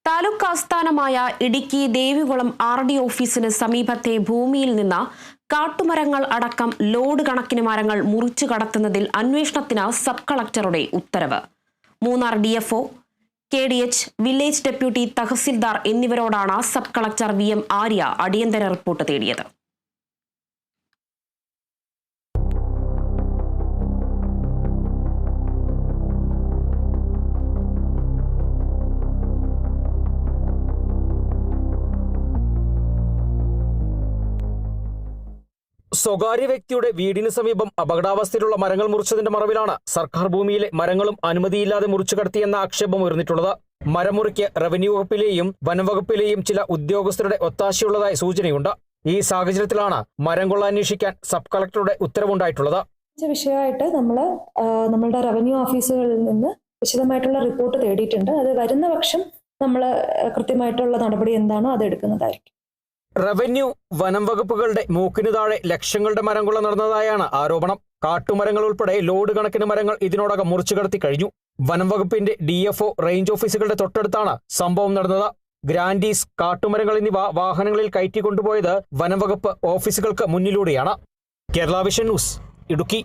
താലൂക്ക് ആസ്ഥാനമായ ഇടുക്കി ദേവികുളം RD ഓഫീസിന് സമീപത്തെ ഭൂമിയിൽ നിന്ന് കാട്ടുമരങ്ങൾ അടക്കം ലോഡ് കണക്കിന് മരങ്ങൾ മുറിച്ചു കടത്തുന്നതിൽ അന്വേഷണത്തിന് സബ് കളക്ടറുടെ ഉത്തരവ്. Munnar DFO, KDH, village deputy tahsildar എന്നിവരോടാണ് സബ് കളക്ടർ VM ആര്യ അടിയന്തര റിപ്പോർട്ട് തേടിയത്. സ്വകാര്യ വ്യക്തിയുടെ വീടിന് സമീപം അപകടാവസ്ഥയിലുള്ള മരങ്ങൾ മുറിച്ചതിന്റെ മറവിലാണ് സർക്കാർ ഭൂമിയിലെ മരങ്ങളും അനുമതിയില്ലാതെ മുറിച്ചു കടത്തിയെന്ന ആക്ഷേപം ഉയർന്നിട്ടുള്ളത്. മരമുറിക്ക് റവന്യൂ വകുപ്പിലെയും വനംവകുപ്പിലെയും ചില ഉദ്യോഗസ്ഥരുടെ ഒത്താശയുള്ളതായി സൂചനയുണ്ട്. ഈ സാഹചര്യത്തിലാണ് മരം കൊള്ള അന്വേഷിക്കാൻ സബ് കളക്ടറുടെ ഉത്തരവുണ്ടായിട്ടുള്ളത്. വിഷയമായിട്ട് നമ്മളുടെ റവന്യൂ ഓഫീസുകളിൽ നിന്ന് വിശദമായിട്ടുള്ള റിപ്പോർട്ട് തേടിയിട്ടുണ്ട്. അത് വരുന്ന പക്ഷം നമ്മൾ കൃത്യമായിട്ടുള്ള നടപടി എന്താണോ അത് എടുക്കുന്നതായിരിക്കും. റവന്യൂ വനം വകുപ്പുകളുടെ മൂക്കിന് താഴെ ലക്ഷങ്ങളുടെ മരം കൊള്ള നടന്നതായാണ് ആരോപണം. കാട്ടുമരങ്ങൾ ഉൾപ്പെടെ ലോഡ് കണക്കിന് മരങ്ങൾ ഇതിനോടകം മുറിച്ചു കടത്തി കഴിഞ്ഞു. വനം വകുപ്പിന്റെ DFO, റേഞ്ച് ഓഫീസുകളുടെ തൊട്ടടുത്താണ് സംഭവം നടന്നത്. ഗ്രാൻഡീസ്, കാട്ടുമരങ്ങൾ എന്നിവ വാഹനങ്ങളിൽ കയറ്റി കൊണ്ടുപോയത് വനം വകുപ്പ് ഓഫീസുകൾക്ക് മുന്നിലൂടെയാണ്. Kerala vision news, Idukki.